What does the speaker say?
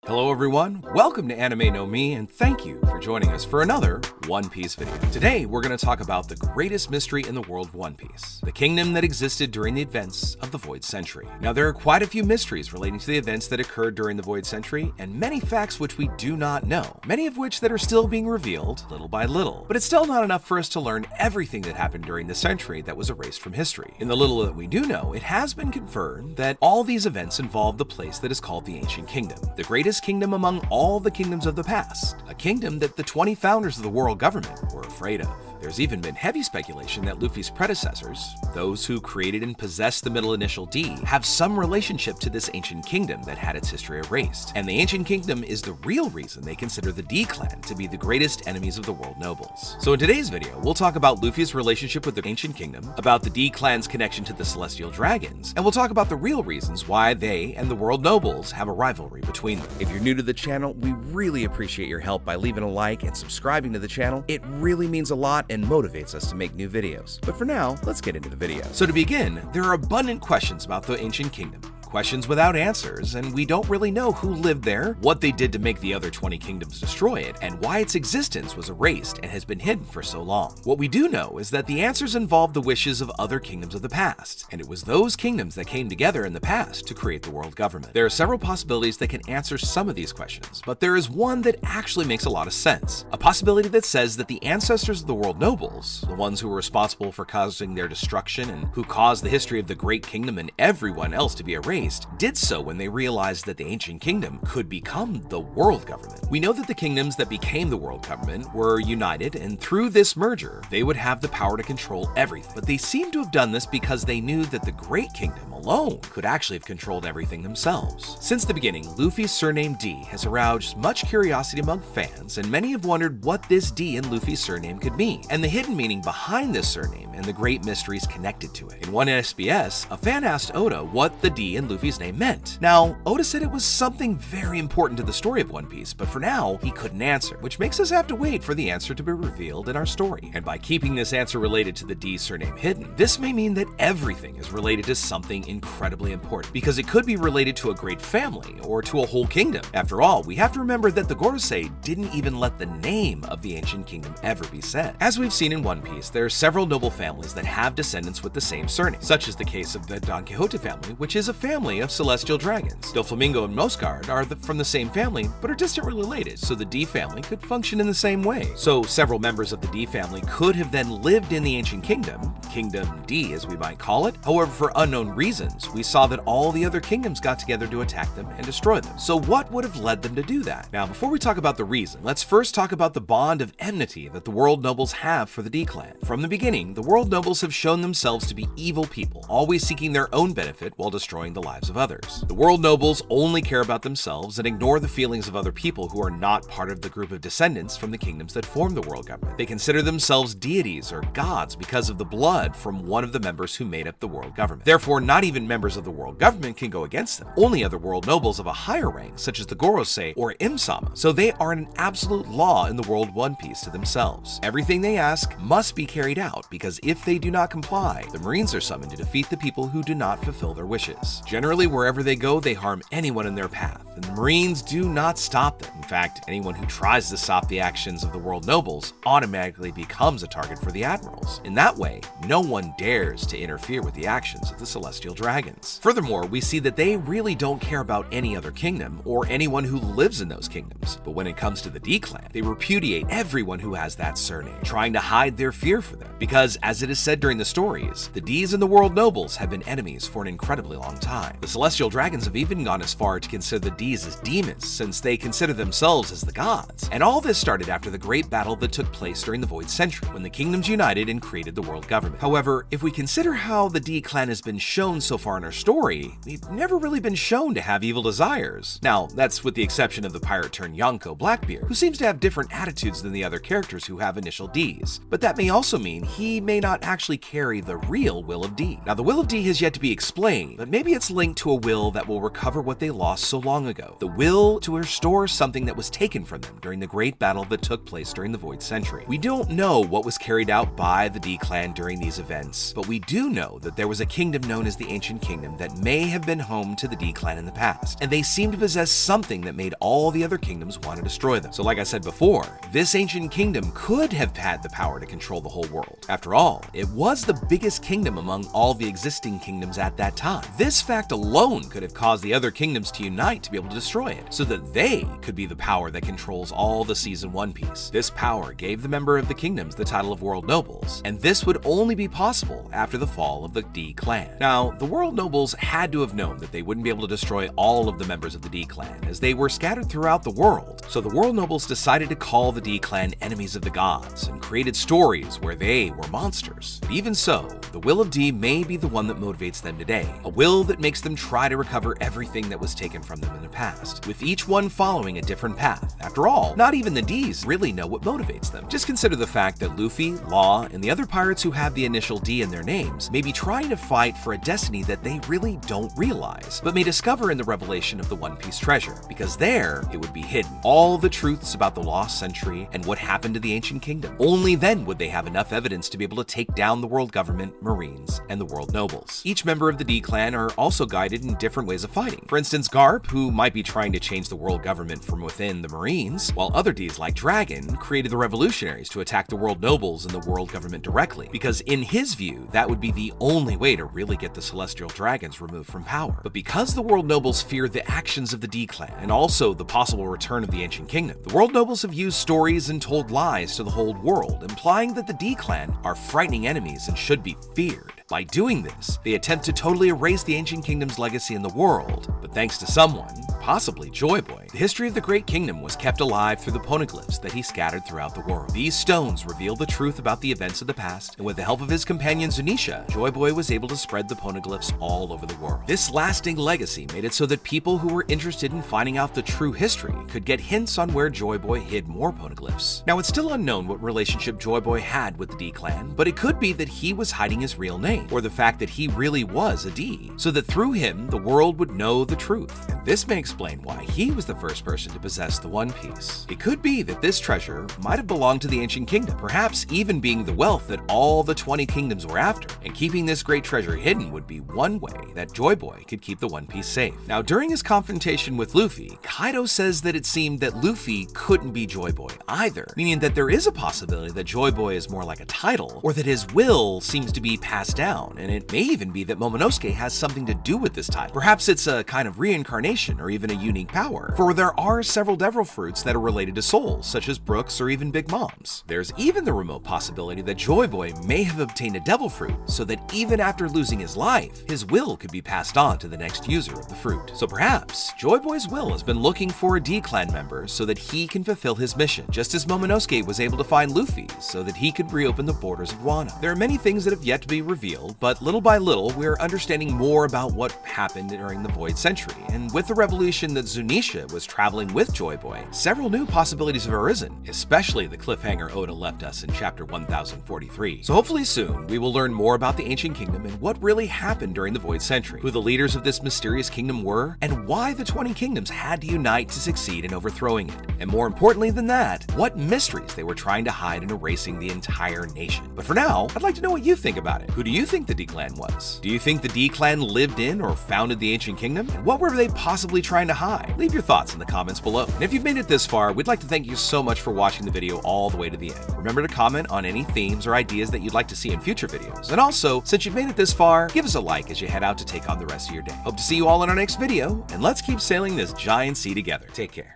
Hello everyone, welcome to Anime No Mi, and thank you for joining us for another One Piece video. Today we're going to talk about the greatest mystery in the world of One Piece, the kingdom that existed during the events of the Void Century. Now there are quite a few mysteries relating to the events that occurred during the Void Century, and many facts which we do not know, many of which that are still being revealed little by little. But it's still not enough for us to learn everything that happened during the century that was erased from history. In the little that we do know, it has been confirmed that all these events involve the place that is called the Ancient Kingdom, the greatest kingdom among all the kingdoms of the past, a kingdom that the 20 founders of the world government were afraid of. There's even been heavy speculation that Luffy's predecessors, those who created and possessed the middle initial D, have some relationship to this ancient kingdom that had its history erased. And the ancient kingdom is the real reason they consider the D clan to be the greatest enemies of the world nobles. So in today's video, we'll talk about Luffy's relationship with the ancient kingdom, about the D clan's connection to the celestial dragons, and we'll talk about the real reasons why they and the world nobles have a rivalry between them. If you're new to the channel, we really appreciate your help by leaving a like and subscribing to the channel. It really means a lot and motivates us to make new videos. But for now, let's get into the video. So to begin, there are abundant questions about the ancient kingdom. Questions without answers, and we don't really know who lived there, what they did to make the other 20 kingdoms destroy it, and why its existence was erased and has been hidden for so long. What we do know is that the answers involve the wishes of other kingdoms of the past, and it was those kingdoms that came together in the past to create the world government. There are several possibilities that can answer some of these questions, but there is one that actually makes a lot of sense. A possibility that says that the ancestors of the world nobles, the ones who were responsible for causing their destruction and who caused the history of the great kingdom and everyone else to be erased, did so when they realized that the ancient kingdom could become the world government. We know that the kingdoms that became the world government were united, and through this merger, they would have the power to control everything. But they seem to have done this because they knew that the great kingdom alone could actually have controlled everything themselves. Since the beginning, Luffy's surname D has aroused much curiosity among fans, and many have wondered what this D in Luffy's surname could mean, and the hidden meaning behind this surname and the great mysteries connected to it. In one SBS, a fan asked Oda what the D in Luffy's name meant. Now, Oda said it was something very important to the story of One Piece, but for now, he couldn't answer, which makes us have to wait for the answer to be revealed in our story. And by keeping this answer related to the D surname hidden, this may mean that everything is related to something incredibly important, because it could be related to a great family or to a whole kingdom. After all, we have to remember that the Gorosei didn't even let the name of the ancient kingdom ever be said. As we've seen in One Piece, there are several noble families that have descendants with the same surname, such as the case of the Don Quixote family, which is a family of celestial dragons. Doflamingo and Moscard are from the same family, but are distantly related, so the D family could function in the same way. So several members of the D family could have then lived in the ancient kingdom, Kingdom D as we might call it. However, for unknown reasons, we saw that all the other kingdoms got together to attack them and destroy them. So what would have led them to do that? Now, before we talk about the reason, let's first talk about the bond of enmity that the world nobles have for the D clan. From the beginning, the world nobles have shown themselves to be evil people, always seeking their own benefit while destroying the lives of others. The world nobles only care about themselves and ignore the feelings of other people who are not part of the group of descendants from the kingdoms that form the world government. They consider themselves deities or gods because of the blood from one of the members who made up the world government. Therefore, not even members of the world government can go against them. Only other world nobles of a higher rank, such as the Gorosei or Im-sama. So they are an absolute law in the world One Piece to themselves. Everything they ask must be carried out, because if they do not comply, the Marines are summoned to defeat the people who do not fulfill their wishes. Generally, wherever they go, they harm anyone in their path, and the Marines do not stop them. In fact, anyone who tries to stop the actions of the world nobles automatically becomes a target for the admirals. In that way, no one dares to interfere with the actions of the celestial dragons. Furthermore, we see that they really don't care about any other kingdom or anyone who lives in those kingdoms. But when it comes to the D clan, they repudiate everyone who has that surname, trying to hide their fear for them. Because, as it is said during the stories, the Ds and the world nobles have been enemies for an incredibly long time. The celestial dragons have even gone as far to consider the Ds as demons, since they consider themselves as the gods. And all this started after the great battle that took place during the Void Century, when the kingdoms united and created the world government. However, if we consider how the D clan has been shown so far in our story, we've never really been shown to have evil desires. Now, that's with the exception of the pirate-turned-Yonko Blackbeard, who seems to have different attitudes than the other characters who have initial Ds. But that may also mean he may not actually carry the real Will of D. Now, the Will of D has yet to be explained, but maybe it's linked to a will that will recover what they lost so long ago. The will to restore something that was taken from them during the great battle that took place during the Void Century. We don't know what was carried out by the D clan during these events, but we do know that there was a kingdom known as the ancient kingdom that may have been home to the D-Clan in the past, and they seem to possess something that made all the other kingdoms want to destroy them. So like I said before, this ancient kingdom could have had the power to control the whole world. After all, it was the biggest kingdom among all the existing kingdoms at that time. This fact alone could have caused the other kingdoms to unite to be able to destroy it, so that they could be the power that controls all the seas in One Piece. This power gave the member of the kingdoms the title of World Nobles, and this would only be possible after the fall of the D-Clan. Now, the World Nobles had to have known that they wouldn't be able to destroy all of the members of the D-Clan, as they were scattered throughout the world, so the World Nobles decided to call the D-Clan enemies of the gods, and created stories where they were monsters. But even so, the will of D may be the one that motivates them today, a will that makes them try to recover everything that was taken from them in the past, with each one following a different path. After all, not even the Ds really know what motivates them. Just consider the fact that Luffy, Law, and the other pirates who have the initial D in their names may be trying to fight for a destiny that they really don't realize, but may discover in the revelation of the One Piece treasure, because there it would be hidden. All the truths about the lost century and what happened to the ancient kingdom. Only then would they have enough evidence to be able to take down the world government, marines, and the world nobles. Each member of the D-Clan are also guided in different ways of fighting. For instance, Garp, who might be trying to change the world government from within the marines, while other Ds like Dragon created the revolutionaries to attack the world nobles and the world government directly, because in his view, that would be the only way to really get the celestial dragons removed from power. But because the world nobles feared the actions of the D-Clan and also the possible return of the ancient kingdom, the world nobles have used stories and told lies to the whole world, implying that the D-Clan are frightening enemies and should be feared. By doing this, they attempt to totally erase the ancient kingdom's legacy in the world, but thanks to someone, possibly Joy Boy, the history of the Great Kingdom was kept alive through the poneglyphs that he scattered throughout the world. These stones reveal the truth about the events of the past, and with the help of his companion Zunisha, Joy Boy was able to spread the poneglyphs all over the world. This lasting legacy made it so that people who were interested in finding out the true history could get hints on where Joy Boy hid more poneglyphs. Now, it's still unknown what relationship Joy Boy had with the D-Clan, but it could be that he was hiding his real name, or the fact that he really was a D, so that through him, the world would know the truth. And this may explain why he was the first person to possess the One Piece. It could be that this treasure might have belonged to the ancient kingdom, perhaps even being the wealth that all the 20 kingdoms were after, and keeping this great treasure hidden would be one way that Joy Boy could keep the One Piece safe. Now, during his confrontation with Luffy, Kaido says that it seemed that Luffy couldn't be Joy Boy either, meaning that there is a possibility that Joy Boy is more like a title, or that his will seems to be passed down, and it may even be that Momonosuke has something to do with this title. Perhaps it's a kind of reincarnation or even a unique power, for there are several devil fruits that are related to souls, such as Brooks or even Big Mom's. There's even the remote possibility that Joy Boy may have obtained a devil fruit, so that even after losing his life, his will could be passed on to the next user of the fruit. So perhaps Joy Boy's will has been looking for a D-Clan member so that he can fulfill his mission, just as Momonosuke was able to find Luffy so that he could reopen the borders of Wano. There are many things that have yet to be revealed, but little by little, we're understanding more about what happened during the Void Century, and with the revelation that Zunisha was traveling with Joy Boy, several new possibilities have arisen, especially the cliffhanger Oda left us in chapter 1043. So hopefully soon, we will learn more about the Ancient Kingdom and what really happened during the Void Century, who the leaders of this mysterious kingdom were, and why the 20 kingdoms had to unite to succeed in overthrowing it. And more importantly than that, what mysteries they were trying to hide in erasing the entire nation. But for now, I'd like to know what you think about it. Who do you think the D-Clan was? Do you think the D-Clan lived in or founded the Ancient Kingdom? And what were they possibly trying to hide? Leave your thoughts in the comments below. And if you've made it this far, we'd like to thank you so much for watching the video all the way to the end. Remember to comment on any themes or ideas that you'd like to see in future videos. And also, since you've made it this far, give us a like as you head out to take on the rest of your day. Hope to see you all in our next video, and let's keep sailing this giant sea together. Take care.